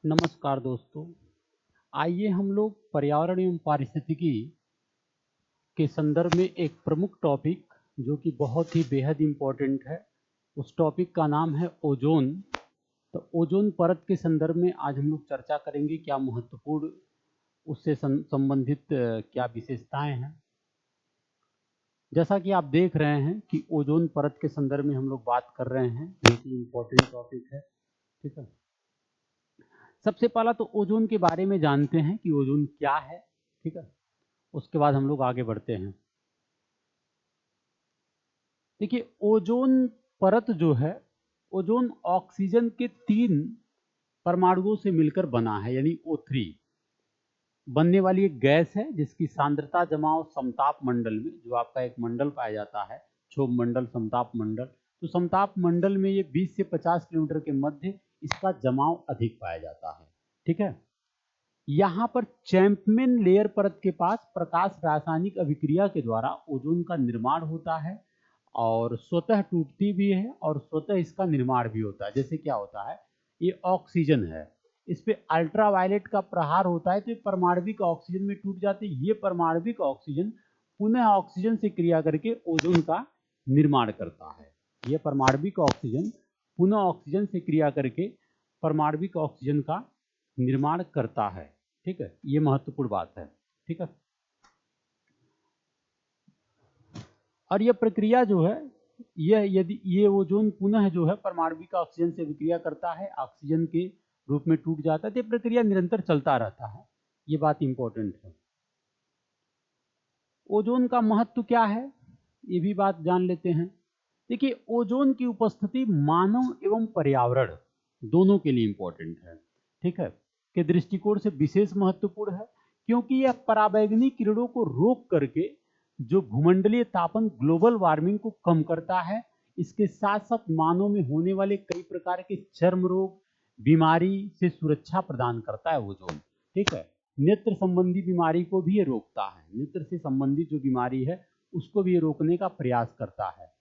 नमस्कार दोस्तों। आइए हम लोग पर्यावरण एवं पारिस्थितिकी के संदर्भ में एक प्रमुख टॉपिक जो कि बहुत ही बेहद इम्पोर्टेंट है, उस टॉपिक का नाम है ओजोन। तो ओजोन परत के संदर्भ में आज हम लोग चर्चा करेंगे, क्या महत्वपूर्ण उससे संबंधित क्या विशेषताएं हैं। जैसा कि आप देख रहे हैं कि ओजोन परत के संदर्भ में हम लोग बात कर रहे हैं, जो कि इम्पोर्टेंट टॉपिक है। ठीक है, सबसे पहला तो ओजोन के बारे में जानते हैं कि ओजोन क्या है। ठीक है, उसके बाद हम लोग आगे बढ़ते हैं। देखिए, ओजोन परत जो है, ओजोन ऑक्सीजन के 3 परमाणुओं से मिलकर बना है, यानी O3 बनने वाली एक गैस है जिसकी सांद्रता जमाव समताप मंडल में, जो आपका एक मंडल पाया जाता है, क्षोभ मंडल, समताप मंडल। तो समताप मंडल में ये 20 से 50 किलोमीटर के मध्य इसका जमाव अधिक पाया जाता है। ठीक है, यहाँ पर चैंपमैन लेयर परत के पास प्रकाश रासायनिक अभिक्रिया के द्वारा ओजोन का निर्माण होता है और स्वतः टूटती भी है और स्वतः इसका निर्माण भी होता है। जैसे क्या होता है, ये ऑक्सीजन है, इस पे अल्ट्रावायलेट का प्रहार होता है तो ये परमाणविक ऑक्सीजन में टूट जाते हैं। ये परमाणविक ऑक्सीजन पुनः ऑक्सीजन से क्रिया करके ओजोन का निर्माण करता है। ये परमाणविक ऑक्सीजन पुनः ऑक्सीजन से क्रिया करके परमाणविक ऑक्सीजन का निर्माण करता है। ठीक है, ये महत्वपूर्ण बात है। ठीक है, और यह प्रक्रिया जो है, यह यदि ये ओजोन पुनः जो है परमाणविक ऑक्सीजन से विक्रिया करता है, ऑक्सीजन के रूप में टूट जाता है, तो ये प्रक्रिया निरंतर चलता रहता है। ये बात इंपॉर्टेंट है। ओजोन का महत्व क्या है, ये भी बात जान लेते हैं। देखिए, ओजोन की उपस्थिति मानव एवं पर्यावरण दोनों के लिए इंपॉर्टेंट है। ठीक है, के दृष्टिकोण से विशेष महत्वपूर्ण है, क्योंकि यह पराबैंगनी किरणों को रोक करके जो भूमंडलीय तापन, ग्लोबल वार्मिंग को कम करता है। इसके साथ साथ मानव में होने वाले कई प्रकार के चर्म रोग, बीमारी से सुरक्षा प्रदान करता है ओजोन। ठीक है, नेत्र संबंधी बीमारी को भी ये रोकता है, नेत्र से संबंधित जो बीमारी है उसको भी ये रोकने का प्रयास करता है।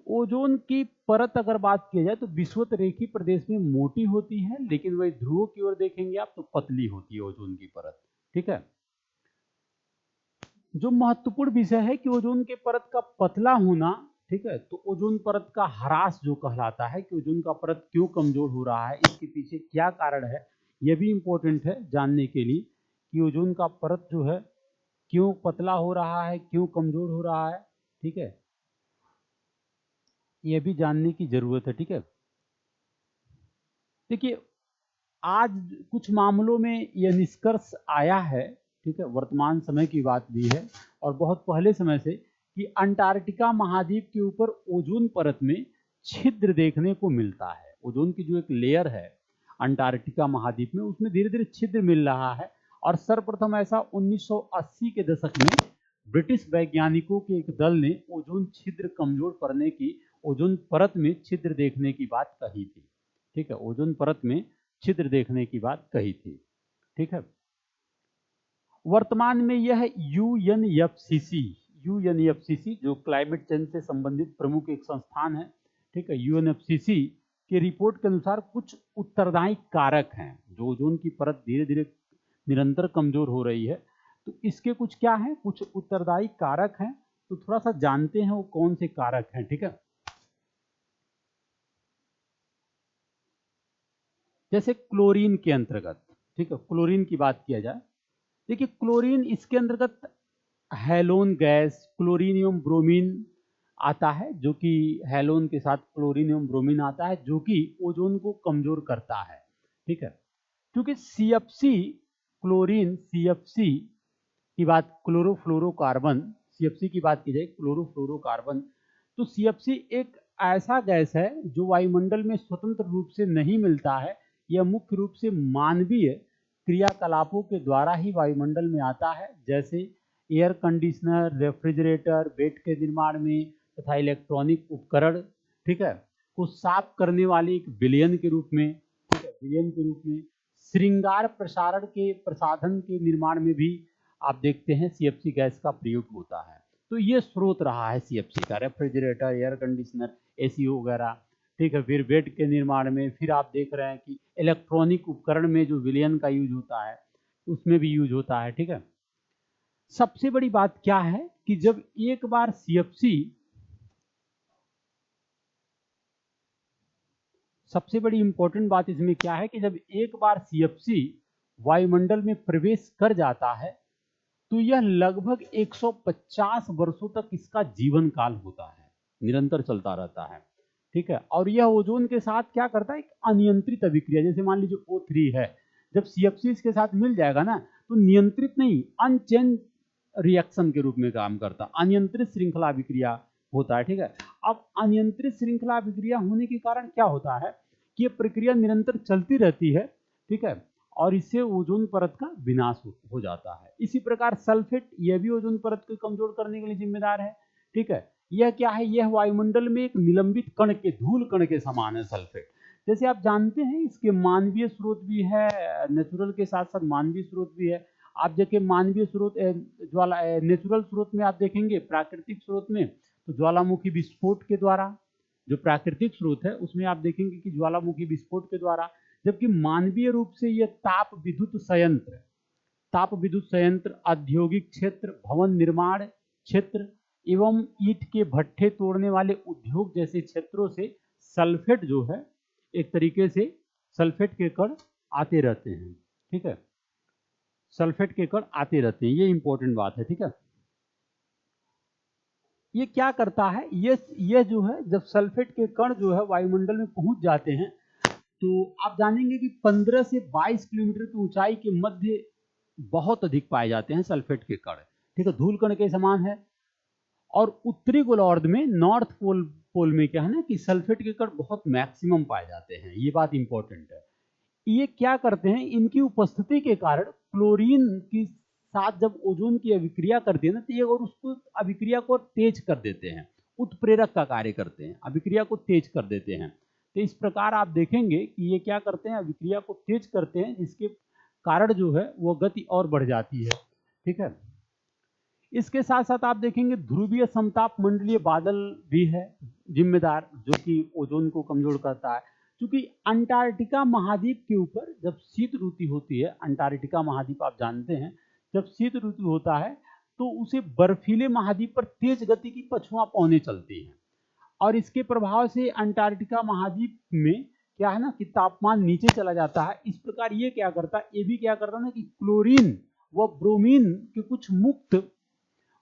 ओजोन की परत अगर बात की जाए तो विषुवत रेखीय प्रदेश में मोटी होती है, लेकिन वही ध्रुवों की ओर देखेंगे आप तो पतली होती है ओजोन की परत। ठीक है, जो महत्वपूर्ण विषय है कि ओजोन के परत का पतला होना। ठीक है, तो ओजोन परत का ह्रास जो कहलाता है कि ओजोन का परत क्यों कमजोर हो रहा है, इसके पीछे क्या कारण है, यह भी इंपॉर्टेंट है जानने के लिए कि ओजोन का परत जो है क्यों पतला हो रहा है, क्यों कमजोर हो रहा है। ठीक है, यह भी जानने की जरूरत है। ठीक है, देखिए, आज कुछ मामलों में यह निष्कर्ष आया है, ठीक है, वर्तमान समय की बात भी है और बहुत पहले समय से, कि अंटार्कटिका महाद्वीप के ऊपर ओजोन परत में छिद्र देखने को मिलता है। ओजोन की जो एक लेयर है अंटार्कटिका महाद्वीप में, उसमें धीरे धीरे छिद्र मिल रहा है। और सर्वप्रथम ऐसा 1980 के दशक में ब्रिटिश वैज्ञानिकों के एक दल ने ओजोन छिद्र कमजोर पड़ने की, ओजोन परत में छिद्र देखने की बात कही थी। ठीक है, ओजोन परत में छिद्र देखने की बात कही थी। ठीक है, वर्तमान में यह यूएनएफसीसी जो क्लाइमेट चेंज से संबंधित प्रमुख एक संस्थान है। ठीक है, यूएनएफसीसी के रिपोर्ट के अनुसार कुछ उत्तरदायी कारक हैं जो ओजोन की परत धीरे धीरे निरंतर कमजोर हो रही है। तो इसके कुछ क्या है, कुछ उत्तरदायी कारक हैं, तो थोड़ा सा जानते हैं वो कौन से कारक हैं। ठीक है, जैसे क्लोरीन के अंतर्गत, ठीक है, क्लोरीन की बात किया जाए, देखिए क्लोरीन इसके अंतर्गत हैलोन गैस, क्लोरीन एवं ब्रोमीन आता है, जो कि हैलोन के साथ क्लोरीन एवं ब्रोमीन आता है, जो कि ओजोन को कमजोर करता है। ठीक है, क्योंकि सीएफसी, क्लोरीन सीएफसी की बात, क्लोरोफ्लोरोकार्बन, सीएफसी की बात की जाए, क्लोरोफ्लोरोकार्बन, तो सीएफसी एक ऐसा गैस है जो वायुमंडल में स्वतंत्र रूप से नहीं मिलता है। यह मुख्य रूप से मानवीय क्रियाकलापों के द्वारा ही वायुमंडल में आता है, जैसे एयर कंडीशनर, रेफ्रिजरेटर, बेड के निर्माण में तथा इलेक्ट्रॉनिक उपकरण, ठीक है, को साफ करने वाले एक विलयन के रूप में, ठीक है, विलयन के रूप में, श्रृंगार प्रसारण के प्रसाधन के निर्माण में भी आप देखते हैं सीएफसी गैस का प्रयोग होता है। तो ये स्रोत रहा है सीएफसी का, रेफ्रिजरेटर, एयर कंडीशनर, एसी वगैरह ठीक है, फिर बेड के निर्माण में, फिर आप देख रहे हैं कि इलेक्ट्रॉनिक उपकरण में जो विलयन का यूज होता है उसमें भी यूज होता है। ठीक है, सबसे बड़ी बात क्या है कि जब एक बार सीएफसी, सबसे बड़ी इंपॉर्टेंट बात इसमें क्या है कि जब एक बार सीएफसी वायुमंडल में प्रवेश कर जाता है तो यह लगभग 150 वर्षों तक इसका जीवन काल होता है, निरंतर चलता रहता है। ठीक है, और यह ओजोन के साथ क्या करता है, एक अनियंत्रित अभिक्रिया, जैसे मान लीजिए O3 है, जब सीएफसी इसके साथ मिल जाएगा ना तो नियंत्रित नहीं, अनचेन रिएक्शन के रूप में काम करता, अनियंत्रित श्रृंखला अभिक्रिया होता है। ठीक है, अब अनियंत्रित श्रृंखला अभिक्रिया होने के कारण क्या होता है कि ये प्रक्रिया निरंतर चलती रहती है। ठीक है, और इससे ओजोन परत का विनाश हो जाता है। इसी प्रकार सल्फेट, यह भी ओजोन परत को कमजोर करने के लिए जिम्मेदार है। ठीक है, यह क्या है, यह वायुमंडल में एक निलंबित कण के, धूल कण के समान है सल्फेट। जैसे आप जानते हैं इसके मानवीय स्रोत भी है, नेचुरल के साथ साथ मानवीय स्रोत भी है। आप देखिए मानवीय स्रोत, ज्वाला, नेचुरल स्रोत में आप देखेंगे, प्राकृतिक स्रोत में तो ज्वालामुखी विस्फोट के द्वारा, जो प्राकृतिक स्रोत है उसमें आप देखेंगे कि ज्वालामुखी विस्फोट के द्वारा, जबकि मानवीय रूप से यह ताप विद्युत संयंत्र, ताप विद्युत संयंत्र, औद्योगिक क्षेत्र, भवन निर्माण क्षेत्र एवं ईंट के भट्ठे तोड़ने वाले उद्योग जैसे क्षेत्रों से सल्फेट जो है, एक तरीके से सल्फेट के कण आते रहते हैं। ठीक है, सल्फेट के कण आते रहते हैं, ये इंपॉर्टेंट बात है। ठीक है, ये क्या करता है, ये जो है, जब सल्फेट के कण जो है वायुमंडल में पहुंच जाते हैं तो आप जानेंगे कि 15 से 22 किलोमीटर की ऊंचाई के मध्य बहुत अधिक पाए जाते हैं सल्फेट के कण। ठीक है, धूल कण के समान है। और उत्तरी गोलार्ध में, नॉर्थ पोल पोल में क्या है ना कि सल्फेट के कण बहुत मैक्सिमम पाए जाते हैं, ये बात इंपॉर्टेंट है। ये क्या करते हैं, इनकी उपस्थिति के कारण क्लोरीन के साथ जब ओजोन की अभिक्रिया करते हैं ना तो ये और उसको अभिक्रिया को तेज कर देते हैं, उत्प्रेरक का कार्य करते हैं, अभिक्रिया को तेज कर देते हैं। तो इस प्रकार आप देखेंगे कि ये क्या करते हैं, अभिक्रिया को तेज करते हैं, जिसके कारण जो है वो गति और बढ़ जाती है। ठीक है, इसके साथ साथ आप देखेंगे ध्रुवीय समताप मंडलीय बादल भी है जिम्मेदार, जो कि ओजोन को कमजोर करता है। क्योंकि अंटार्कटिका महाद्वीप के ऊपर जब शीत ऋतु होती है, अंटार्कटिका महाद्वीप आप जानते हैं, जब शीत ऋतु होता है तो उसे बर्फीले महाद्वीप पर तेज गति की पछुआ पवनें चलती हैं, और इसके प्रभाव से अंटार्कटिका महाद्वीप में क्या है ना कि तापमान नीचे चला जाता है। इस प्रकार ये क्या करता है, ये भी क्या करता है ना कि क्लोरीन व ब्रोमीन के कुछ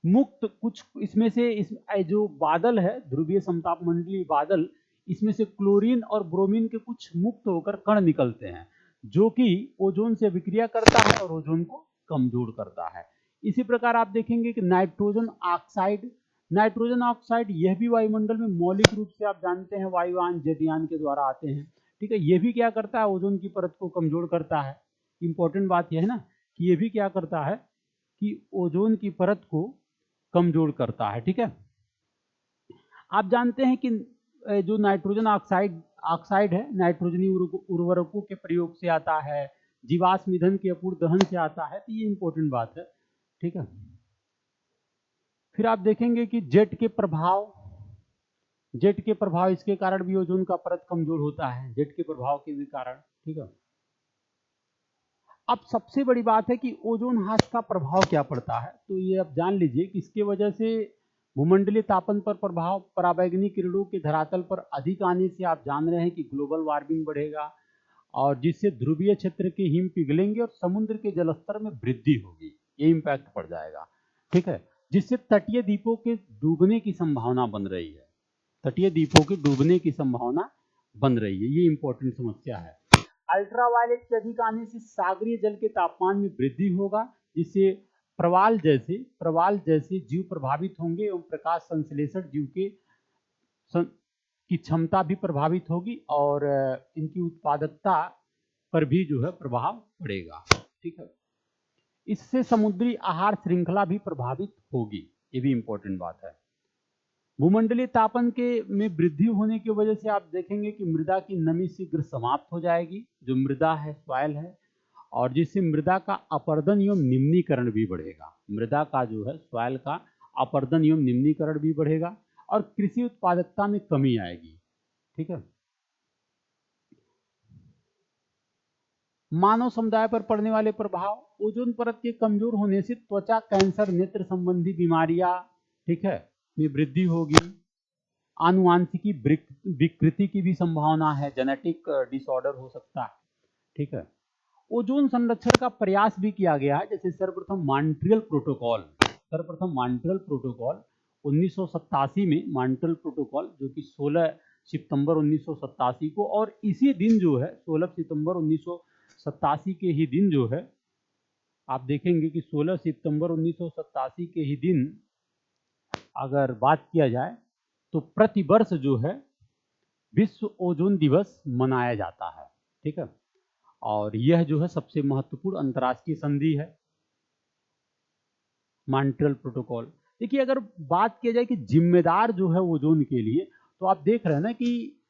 मुक्त कुछ इसमें से, इस जो बादल है ध्रुवीय समताप मंडलीय बादल, इसमें से क्लोरीन और ब्रोमीन के कुछ मुक्त होकर कण निकलते हैं, जो कि ओजोन से अभिक्रिया करता है और ओजोन को कमजोर करता है। इसी प्रकार आप देखेंगे कि नाइट्रोजन ऑक्साइड, नाइट्रोजन ऑक्साइड यह भी वायुमंडल में मौलिक रूप से आप जानते हैं वायुयान जेटयान के द्वारा आते हैं। ठीक है, ये भी क्या करता है, ओजोन की परत को कमजोर करता है। इंपॉर्टेंट बात यह है ना कि ये भी क्या करता है कि ओजोन की परत को कमजोर करता है। ठीक है, आप जानते हैं कि जो नाइट्रोजन ऑक्साइड ऑक्साइड है, नाइट्रोजनी उर्वरकों के प्रयोग से आता है, जीवाश्म ईंधन के अपूर्ण दहन से आता है, तो ये इंपॉर्टेंट बात है। ठीक है, फिर आप देखेंगे कि जेट के प्रभाव, जेट के प्रभाव, इसके कारण भी ओजोन का परत कमजोर होता है, जेट के प्रभाव के भी कारण। ठीक है, अब सबसे बड़ी बात है कि ओजोन ह्रास का प्रभाव क्या पड़ता है, तो ये आप जान लीजिए कि इसके वजह से भूमंडलीय तापन पर प्रभाव, पराबैंगनी किरणों के धरातल पर अधिक आने से आप जान रहे हैं कि ग्लोबल वार्मिंग बढ़ेगा, और जिससे ध्रुवीय क्षेत्र के हिम पिघलेंगे और समुद्र के जलस्तर में वृद्धि होगी, ये इम्पैक्ट पड़ जाएगा। ठीक है, जिससे तटीय द्वीपों के डूबने की संभावना बन रही है, तटीय द्वीपों के डूबने की संभावना बन रही है, ये इंपॉर्टेंट समस्या है। अल्ट्रावायलेट के अधिक आने से सागरीय जल के तापमान में वृद्धि होगा, जिससे प्रवाल जैसे जीव प्रभावित होंगे एवं प्रकाश संश्लेषण जीव के की क्षमता भी प्रभावित होगी, और इनकी उत्पादकता पर भी जो है प्रभाव पड़ेगा। ठीक है, इससे समुद्री आहार श्रृंखला भी प्रभावित होगी, ये भी इंपॉर्टेंट बात है। भूमंडलीय तापन के में वृद्धि होने की वजह से आप देखेंगे कि मृदा की नमी शीघ्र समाप्त हो जाएगी, जो मृदा है, सॉइल है, और जिससे मृदा का अपर्दन एवं निम्नीकरण भी बढ़ेगा, मृदा का जो है सॉइल का अपर्दन एवं निम्नीकरण भी बढ़ेगा, और कृषि उत्पादकता में कमी आएगी। ठीक है, मानव समुदाय पर पड़ने वाले प्रभाव, ओजोन परत के कमजोर होने से त्वचा कैंसर, नेत्र संबंधी बीमारियां, ठीक है, में वृद्धि होगी। आनुवांशिकी विकृति की भी संभावना है, जेनेटिक डिसऑर्डर हो सकता है, ठीक है। ओजोन संरक्षण का प्रयास भी किया गया है, जैसे सर्वप्रथम मॉन्ट्रियल प्रोटोकॉल 1987 में, मॉन्ट्रियल प्रोटोकॉल जो कि 16 सितंबर 1987 को, और इसी दिन जो है 16 सितंबर 1987 के ही दिन जो है, आप देखेंगे कि 16 सितंबर 1987 के ही दिन अगर बात किया जाए तो प्रतिवर्ष जो है विश्व ओजोन दिवस मनाया जाता है, ठीक है। और यह जो है सबसे महत्वपूर्ण अंतर्राष्ट्रीय संधि है, मॉन्ट्रियल प्रोटोकॉल। देखिए, अगर बात किया जाए कि जिम्मेदार जो है ओजोन के लिए, तो आप देख रहे हैं ना कि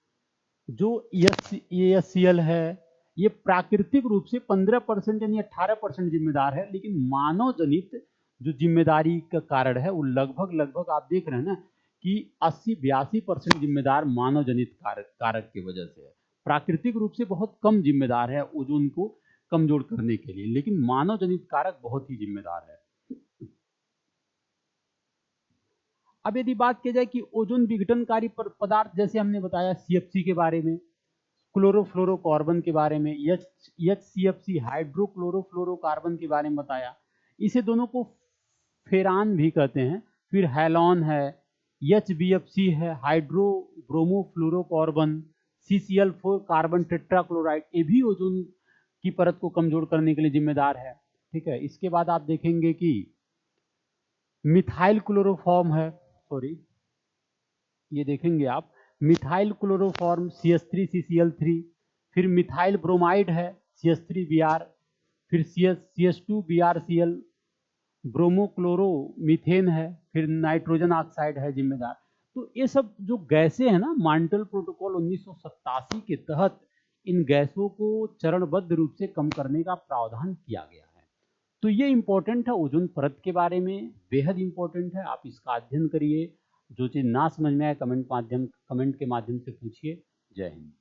जो ASCL है, ये प्राकृतिक रूप से 15% यानी 18% जिम्मेदार है, लेकिन मानव जनित जो जिम्मेदारी का कारण है वो लगभग आप देख रहे हैं ना कि 80-82% जिम्मेदार मानव जनित कारक की वजह से है। प्राकृतिक रूप से बहुत कम जिम्मेदार है ओजोन को कमजोर करने के लिए, लेकिन मानव जनित कारक बहुत ही जिम्मेदार है। अब यदि बात की जाए कि ओजोन विघटनकारी पदार्थ, जैसे हमने बताया CFC के बारे में, क्लोरोफ्लोरोकार्बन के बारे में, HCFC हाइड्रोक्लोरोफ्लोरोकार्बन के बारे में बताया, इसे दोनों को फेरान भी कहते हैं। फिर हैलोन है, HBFC है, हाइड्रो ब्रोमोफ्लोरोकार्बन, CCl4 कार्बन टेट्राक्लोराइड, ये भी ओजोन की परत को कमजोर करने के लिए जिम्मेदार है, ठीक है। इसके बाद आप देखेंगे कि मिथाइल क्लोरोफॉर्म है, सॉरी, ये देखेंगे आप, मिथाइल क्लोरोफॉर्म CH3CCl3, फिर मिथाइल ब्रोमाइड है CH3Br, फिर CH2BrCl, ब्रोमोक्लोरो मीथेन है, फिर नाइट्रोजन ऑक्साइड है जिम्मेदार। तो ये सब जो गैसें हैं ना, मॉन्ट्रियल प्रोटोकॉल 1987 के तहत इन गैसों को चरणबद्ध रूप से कम करने का प्रावधान किया गया है। तो ये इंपॉर्टेंट है ओजोन परत के बारे में, बेहद इंपॉर्टेंट है, आप इसका अध्ययन करिए। जो चीज़ ना समझ में आए कमेंट के माध्यम से पूछिए। जय हिंद।